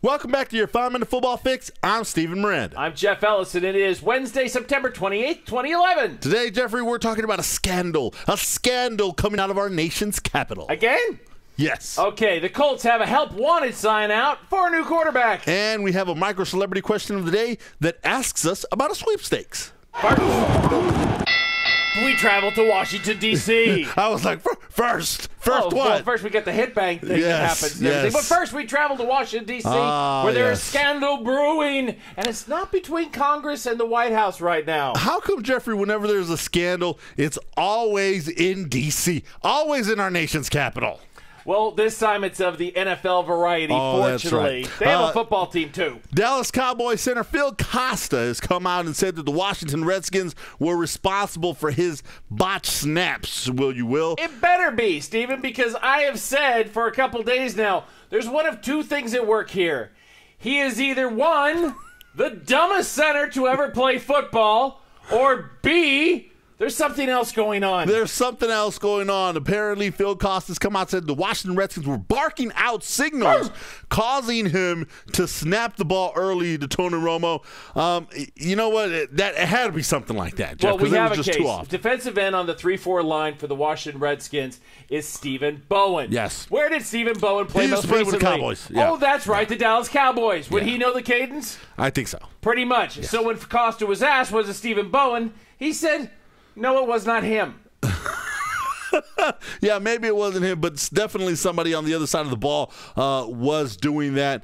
Welcome back to your 5-Minute Football Fix. I'm Stephen Miranda. I'm Jeff Ellis, and it is Wednesday, September 28th, 2011. Today, Jeffrey, we're talking about a scandal coming out of our nation's capital. Again? Yes. Okay, the Colts have a help wanted sign out for a new quarterback. And we have a micro-celebrity question of the day that asks us about a sweepstakes. We traveled to Washington, D.C. I was like, first what? what? First we get the hit bang thing that happens. And everything. But first we traveled to Washington, D.C., where there's scandal brewing. And it's not between Congress and the White House right now. How come, Jeffrey, whenever there's a scandal, it's always in D.C., always in our nation's capital? Well, this time it's of the NFL variety, fortunately. That's right. They have a football team, too. Dallas Cowboys center Phil Costa has come out and said that the Washington Redskins were responsible for his botched snaps, will. It better be, Stephen, because I have said for a couple days now, there's one of two things at work here. He is either, one, the dumbest center to ever play football, or B, there's something else going on. There's something else going on. Apparently, Phil Costa's come out and said the Washington Redskins were barking out signals, causing him to snap the ball early to Tony Romo. You know what? That it had to be something like that, Jeff, because it have was a just case. too often. Defensive end on the 3-4 line for the Washington Redskins is Stephen Bowen. Yes. Where did Stephen Bowen play He used most to play recently? with the Cowboys. Yeah. Oh, that's right, the Dallas Cowboys. Would Yeah. he know the cadence? I think so. Pretty much. Yes. So when Costa was asked, was it Stephen Bowen, he said, no, it was not him. Yeah, maybe it wasn't him, but it's definitely somebody on the other side of the ball was doing that.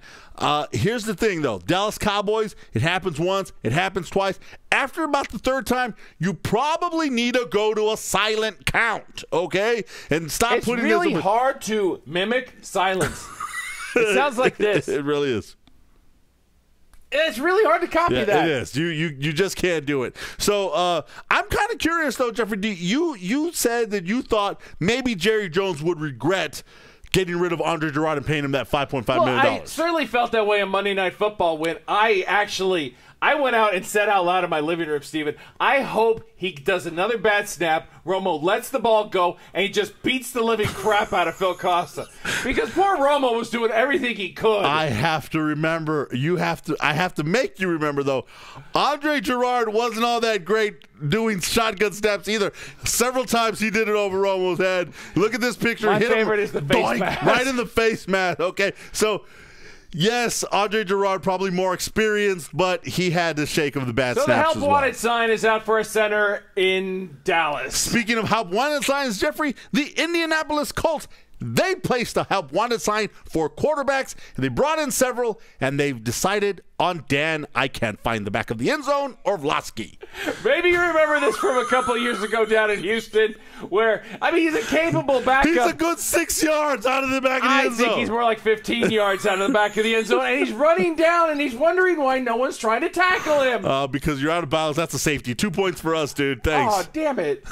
Here's the thing, though. Dallas Cowboys, it happens once, it happens twice. After about the third time, you probably need to go to a silent count, okay? And stop It's putting really this hard to mimic silence. It sounds like this. It really is. It's really hard to copy that. It is. You just can't do it. So I'm kind of curious, though, Jeffrey. You said that you thought maybe Jerry Jones would regret getting rid of Andre Gurode and paying him that $5.5 million. I certainly felt that way on Monday Night Football when I went out and said out loud in my living room, Stephen, I hope he does another bad snap, Romo lets the ball go, and he just beats the living crap out of Phil Costa. Because poor Romo was doing everything he could. I have to remember, I have to make you remember, though, Andre Gurode wasn't all that great doing shotgun snaps either. Several times he did it over Romo's head. Look at this picture. My Hit favorite him, is the face mask. right in the face mask. Okay, so yes, Andre Gurode probably more experienced, but he had the shake of the bad so snaps the help as well. wanted sign is out for a center in Dallas. Speaking of help wanted signs, Jeffrey, the Indianapolis Colts, they placed a help wanted sign for quarterbacks, and they brought in several, and they've decided on Dan, I can't find the back of the end zone, or Vlasky. Maybe you remember this from a couple years ago down in Houston, where, he's a capable backup. He's a good 6 yards out of the back of the end zone. I think he's more like 15 yards out of the back of the end zone, and he's running down, and he's wondering why no one's trying to tackle him. Because you're out of bounds. That's a safety. 2 points for us, dude. Thanks. Oh, damn it.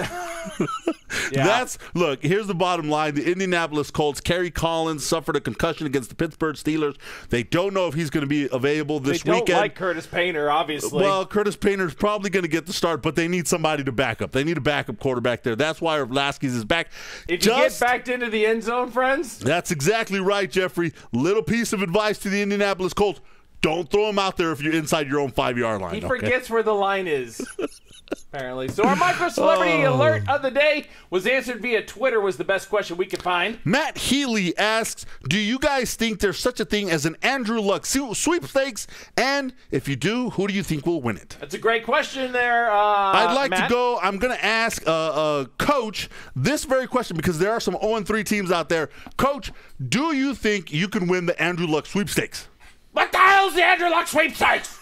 Yeah. Look, here's the bottom line. The Indianapolis Colts, Kerry Collins suffered a concussion against the Pittsburgh Steelers. They don't know if he's going to be available this weekend. They don't like Curtis Painter, obviously. Well, Curtis Painter's probably going to get the start, but they need somebody to back up. They need a backup quarterback there. That's why Orlovsky's is back. If you get backed into the end zone, friends. That's exactly right, Jeffrey. Little piece of advice to the Indianapolis Colts. Don't throw him out there if you're inside your own 5-yard line. He forgets where the line is, apparently. So our micro-celebrity alert of the day was answered via Twitter, was the best question we could find. Matt Healy asks, do you guys think there's such a thing as an Andrew Luck sweepstakes? And if you do, who do you think will win it? That's a great question there, I'd like Matt. to go. I'm going to ask Coach this very question because there are some 0-3 teams out there. Coach, do you think you can win the Andrew Luck sweepstakes? What the hell's the Andrew Luck sweepstakes?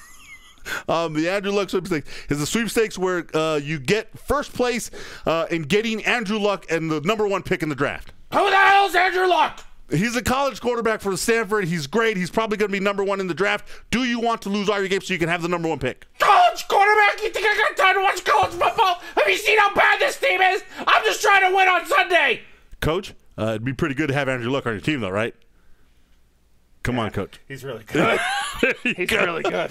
The Andrew Luck sweepstakes is a sweepstakes where you get first place in getting Andrew Luck and the #1 pick in the draft. Who the hell's Andrew Luck? He's a college quarterback for Stanford. He's great. He's probably going to be #1 in the draft. Do you want to lose all your games so you can have the #1 pick? College quarterback? You think I got time to watch college football? Have you seen how bad this team is? I'm just trying to win on Sunday. Coach, it'd be pretty good to have Andrew Luck on your team, though, right? Come on, Coach. He's really good. He's really good.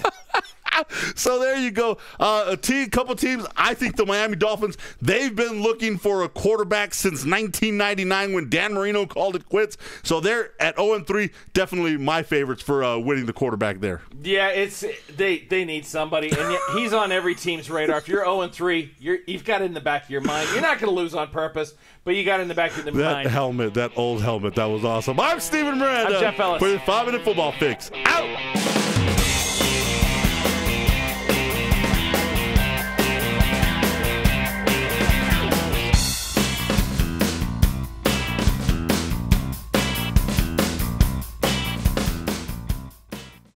So there you go. Couple teams. I think the Miami Dolphins, they've been looking for a quarterback since 1999 when Dan Marino called it quits. So they're at 0-3. Definitely my favorites for winning the quarterback there. Yeah, they need somebody, and yet he's on every team's radar. If you're 0-3, you've got it in the back of your mind. You're not going to lose on purpose, but you got it in the back of your mind. That helmet, that old helmet, that was awesome. I'm Steven Miranda. I'm Jeff Ellis. For the 5-Minute Football Fix. Out!